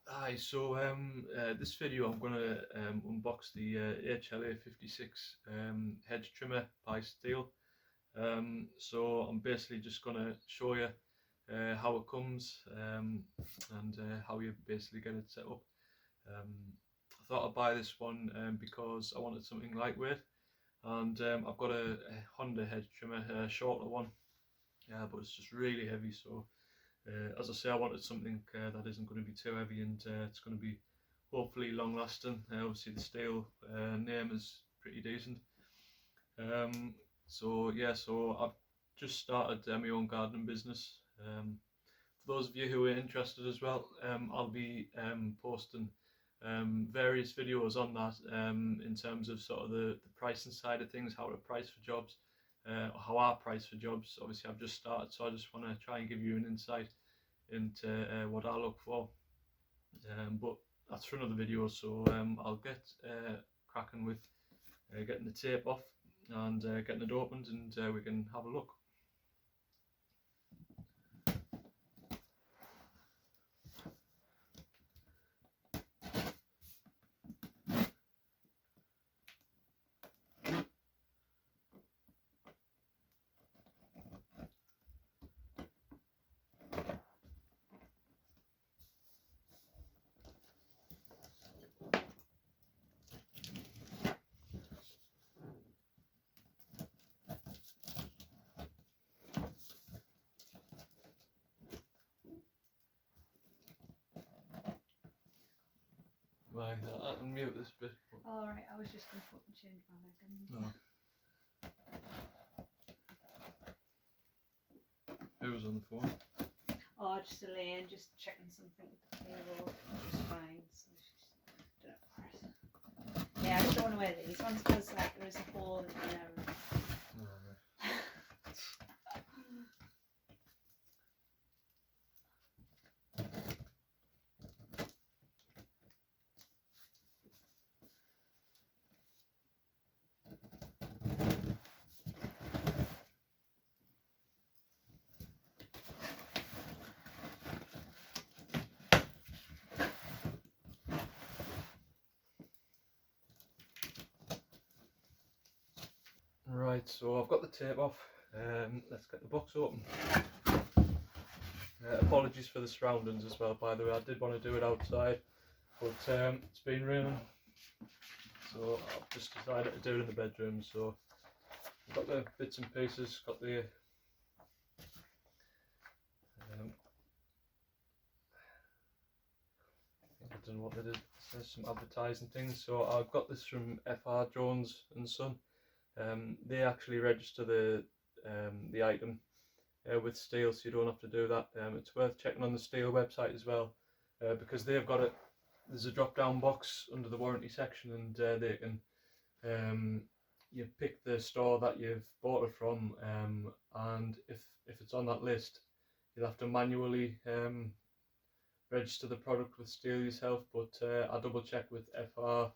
Hi, so this video I'm going to unbox the HLA 56 hedge trimmer by Stihl. So I'm basically just going to show you how it comes and how you basically get it set up. I thought I'd buy this one because I wanted something lightweight, and I've got a Honda hedge trimmer, a shorter one, but it's just really heavy. So as I say, I wanted something that isn't going to be too heavy, and it's going to be hopefully long lasting. Obviously the Stihl name is pretty decent. So yeah, so I've just started my own gardening business. For those of you who are interested as well, I'll be posting various videos on that in terms of sort of the pricing side of things, how to price for jobs, how I price for jobs. Obviously I've just started, so I just want to try and give you an insight into what I look for, but that's for another video. So I'll get cracking with getting the tape off and getting it opened, and we can have a look. Right, I can mute this bit. Alright, I was just going to change my leg. Who was on the phone? Oh, just Elaine, just checking something with the payroll, which is fine. So she's, don't know. Yeah, I just don't want to wear these ones because like there is a hole in there. Right, so I've got the tape off. Let's get the box open. Apologies for the surroundings as well, by the way. I did want to do it outside, but it's been raining, so I've just decided to do it in the bedroom. So I've got the bits and pieces, got the I don't know what they did. It says some advertising things. So I've got this from FR Jones and Son. They actually register the item with Stihl, so you don't have to do that. It's worth checking on the Stihl website as well, because they've got it. There's a drop-down box under the warranty section, and they can you pick the store that you've bought it from, and if it's on that list, you'll have to manually register the product with Stihl yourself. But I double checked with FR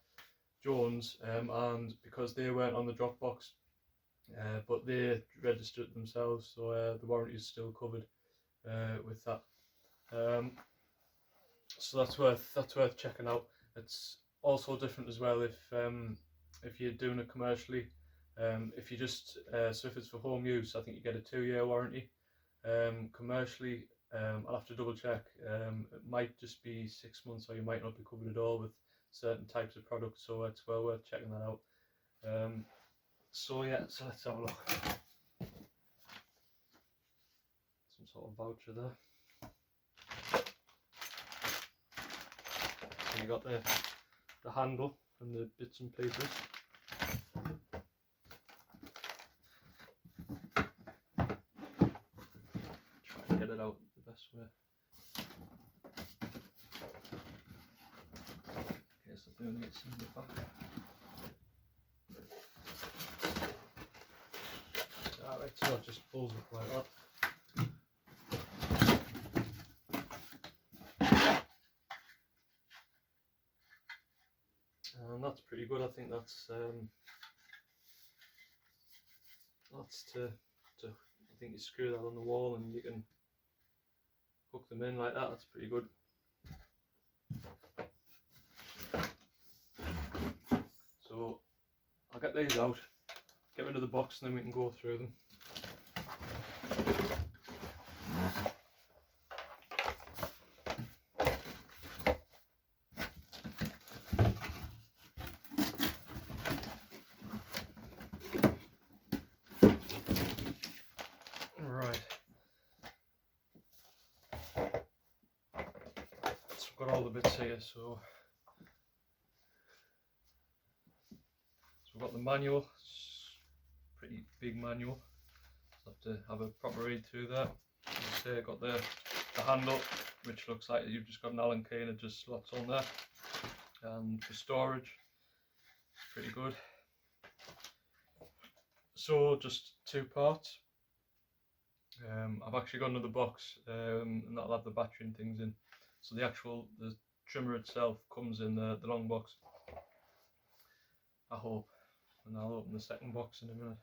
Jones, and because they weren't on the Dropbox, but they registered themselves, so the warranty is still covered with that. So that's worth checking out. It's also different as well if you're doing it commercially. If you just so if it's for home use, I think you get a 2-year warranty. Commercially, I'll have to double check. It might just be 6 months, or you might not be covered at all with certain types of products, so it's well worth checking that out. So yeah, so let's have a look. Some sort of voucher there. So you got the handle and the bits and pieces. Try and get it out the best way. In case I do need some of it back. Alright, so it just pulls up like that. And that's pretty good. I think that's to I think you screw that on the wall, and you can hook them in like that. That's pretty good. So I'll get these out, get rid of the box, and then we can go through them. Right. So I've got all the bits here, so we've got the manual, it's a pretty big manual, so I have to have a proper read through that. As I say, I've got the handle, which looks like you've just got an Allen key and it just slots on there, and for storage, it's pretty good. So just 2 parts. I've actually got another box, and that'll have the battery and things in. So the trimmer itself comes in the long box, I hope, and I'll open the second box in a minute.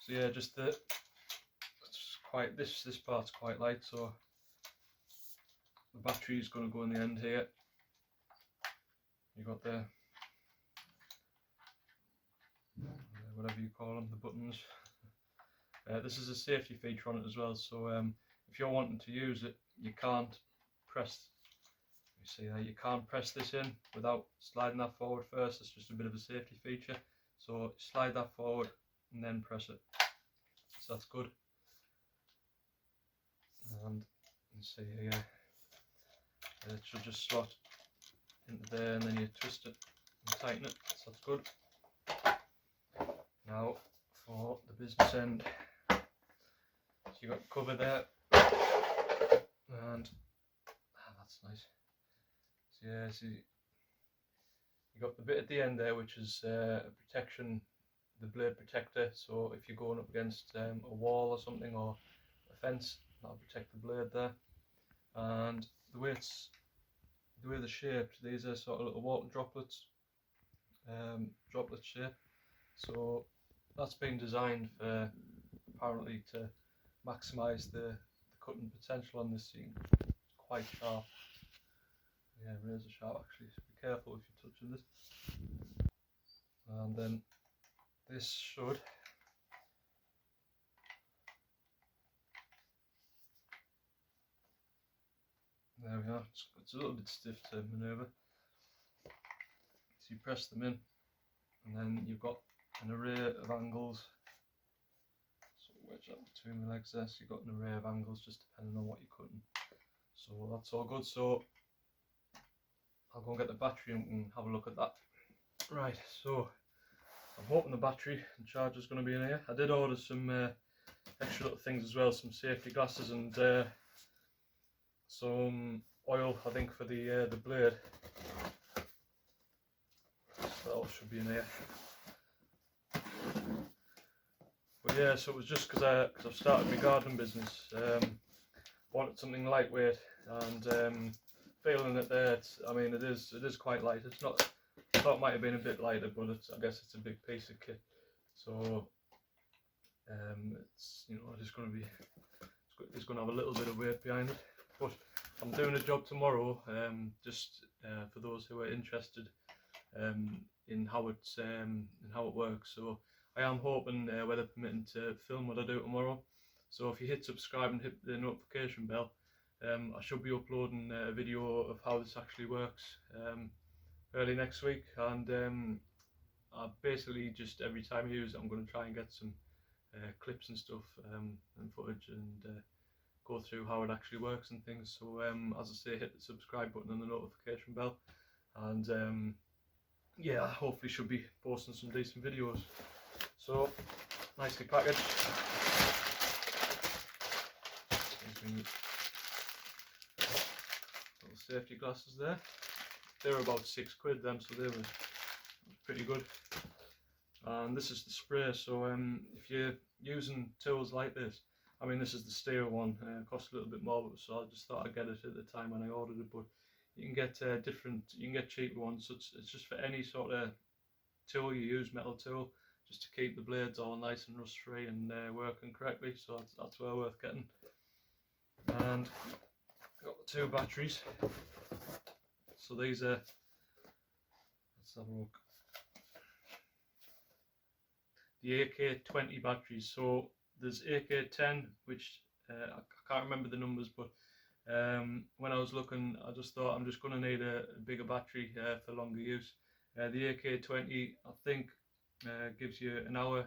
So yeah, just it's quite this part's quite light, so the battery is going to go in the end here. You got the whatever you call them, the buttons. This is a safety feature on it as well, so if you're wanting to use it, you can't press. You see there, you can't press this in without sliding that forward first. It's just a bit of a safety feature. So slide that forward and then press it. So that's good. And you see here, it should just slot into there, and then you twist it and tighten it. So that's good. Now for the business end. So you got the cover there, and that's nice. So yeah, see, you got the bit at the end there, which is a protection, the blade protector. So if you're going up against a wall or something, or a fence, that'll protect the blade there. And the way they're shaped, these are sort of little water droplets, droplet shape. So that's been designed for apparently to maximise the cutting potential on this scene. It's quite sharp. Yeah, razor sharp actually, so be careful if you're touching this. And then this should there we are, it's a little bit stiff to manoeuvre. So you press them in, and then you've got an array of angles. So wedge up between the legs there, so you've got an array of angles just depending on what you're cutting. So that's all good. So I'll go and get the battery and we can have a look at that. Right, so I'm hoping the battery and charger is going to be in here. I did order some extra little things as well, some safety glasses and some oil, I think, for the blade. So that all should be in here. But yeah, so it was just because I've started my gardening business. Wanted something lightweight, and feeling it there. I mean, it is quite light. It's not. I thought it might have been a bit lighter, but I guess it's a big piece of kit. So it's it's going to be it's going to have a little bit of weight behind it. But I'm doing a job tomorrow, just for those who are interested in how it works. So I am hoping, weather permitting, to film what I do tomorrow. So if you hit subscribe and hit the notification bell, I should be uploading a video of how this actually works early next week. And I basically just every time I use it, I'm going to try and get some clips and stuff and footage, and go through how it actually works and things. So as I say, hit the subscribe button and the notification bell, and yeah, hopefully should be posting some decent videos. So nicely packaged. Little safety glasses there. They were about £6 them, so they were pretty good. And this is the spray. So if you're using tools like this, I mean, this is the Stihl one. Cost a little bit more, so I just thought I'd get it at the time when I ordered it. But you can get you can get cheaper ones. So it's just for any sort of tool you use, metal tool, just to keep the blades all nice and rust free and working correctly. So that's well worth getting. And got the 2 batteries. So these are, let's have a look, the AK-20 batteries. So there's AK-10, which I can't remember the numbers, but when I was looking, I just thought I'm just going to need a bigger battery for longer use. The AK-20, I think, gives you an hour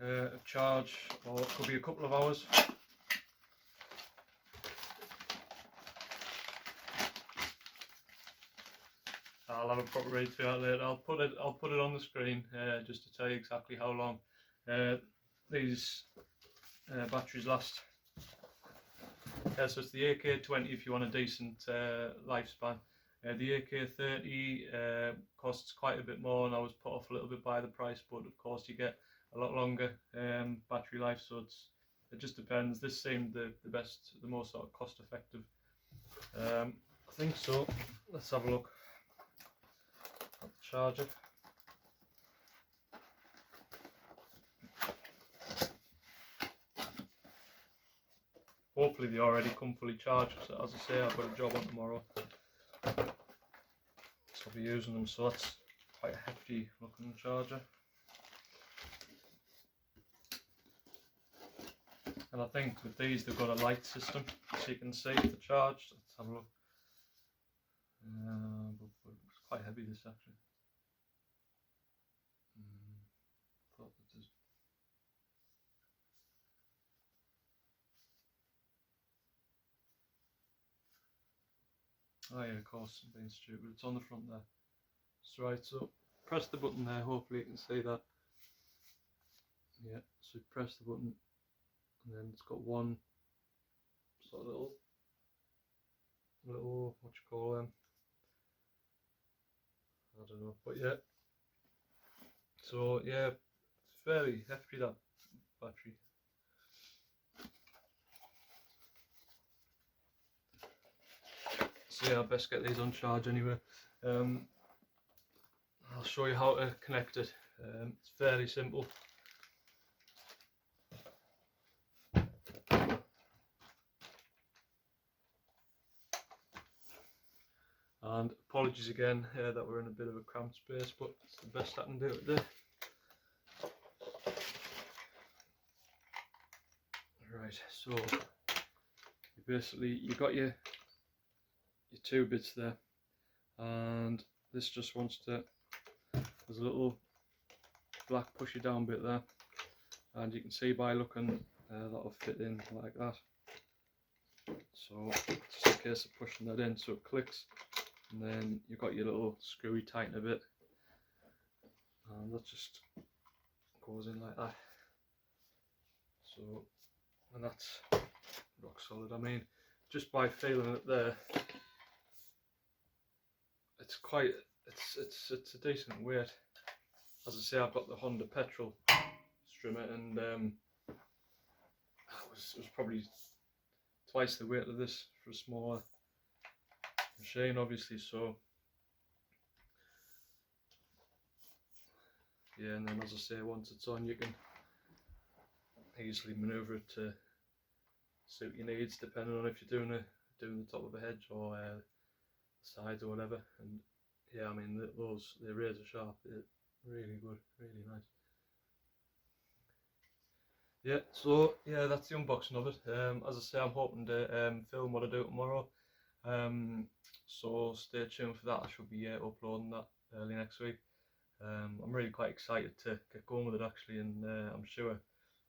of charge, or it could be a couple of hours. I'll have a proper read through that later. I'll put it on the screen just to tell you exactly how long these batteries last. So it's the AK-20 if you want a decent lifespan. The AK-30 costs quite a bit more, and I was put off a little bit by the price, but of course you get a lot longer battery life, so it just depends. This seemed the best, the most sort of cost effective. I think so. Let's have a look at the charger. Hopefully they already come fully charged, so as I say, I've got a job on tomorrow, so I'll be using them. So that's quite a hefty looking charger, and I think with these they've got a light system so you can see if they're charged. Let's have a look. It's quite heavy, this actually. Thought that is. Oh yeah, of course, I'm being stupid. It's on the front there. That's right, so press the button there, hopefully you can see that. Yeah, so you press the button, and then it's got one sort of little, what you call them? I don't know, but yeah. So yeah, it's fairly hefty, that battery. So yeah, I best get these on charge anyway. I'll show you how to connect it. It's fairly simple. And apologies again that we're in a bit of a cramped space, but it's the best I can do today. Right, so you got your 2 bits there, and this just wants to, there's a little black pushy down bit there, and you can see by looking that'll fit in like that. So it's just a case of pushing that in so it clicks, and then you've got your little screwy tightener bit, and that just goes in like that. So, and that's rock solid. I mean, just by feeling it there, it's a decent weight. As I say, I've got the Honda petrol strimmer, and it was probably twice the weight of this for a smaller machine, obviously. So yeah, and then as I say, once it's on, you can easily manoeuvre it to suit your needs, depending on if you're doing the top of a hedge or sides or whatever. And yeah, I mean they're razor sharp. They're really good, really nice. Yeah, so yeah, that's the unboxing of it. As I say, I'm hoping to film what I do tomorrow. So stay tuned for that. I should be uploading that early next week. I'm really quite excited to get going with it actually, and I'm sure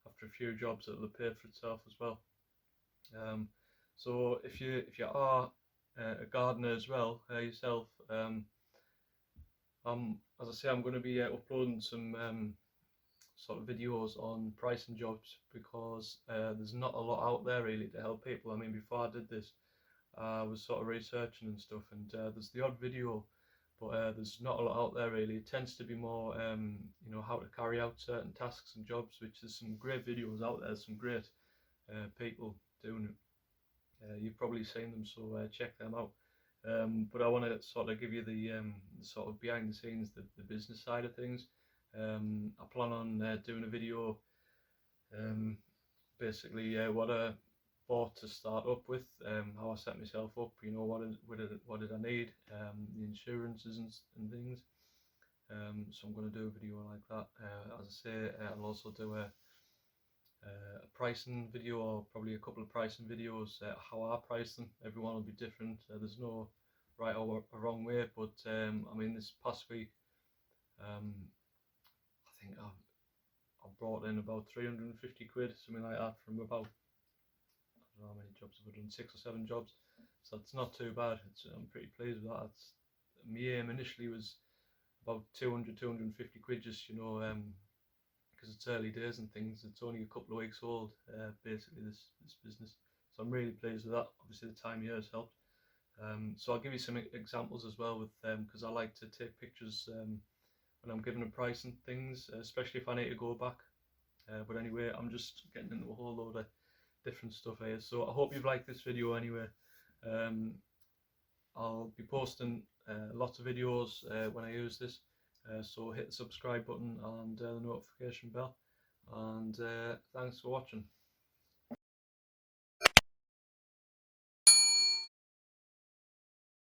after a few jobs it'll pay for itself as well. So if you are a gardener as well yourself, as I say, I'm going to be uploading some sort of videos on pricing jobs, because there's not a lot out there really to help people. I mean, before I did this, I was sort of researching and stuff, and there's the odd video, but there's not a lot out there really. It tends to be more, you know, how to carry out certain tasks and jobs, which there's some great videos out there, some great people doing it. You've probably seen them, so check them out. But I want to sort of give you the sort of behind the scenes, the business side of things. I plan on doing a video, basically what bought to start up with, how I set myself up, you know, what did I need, the insurances and things. So I'm going to do a video like that. As I say, I'll also do a pricing video, or probably a couple of pricing videos, how I price them. Everyone will be different. There's no right or wrong way, but I mean, this past week, I think I brought in about 350 quid, something like that, from about, I don't know how many jobs I've done, 6 or 7 jobs. So it's not too bad. I'm pretty pleased with that. My aim initially was about 250 quid, just, you know, because it's early days and things. It's only a couple of weeks old, basically, this business. So I'm really pleased with that. Obviously the time of year has helped. So I'll give you some examples as well with them, because I like to take pictures when I'm giving a price and things, especially if I need to go back. But anyway, I'm just getting into a whole load of different stuff here. So I hope you've liked this video anyway. I'll be posting lots of videos when I use this. So hit the subscribe button and the notification bell. And thanks for watching.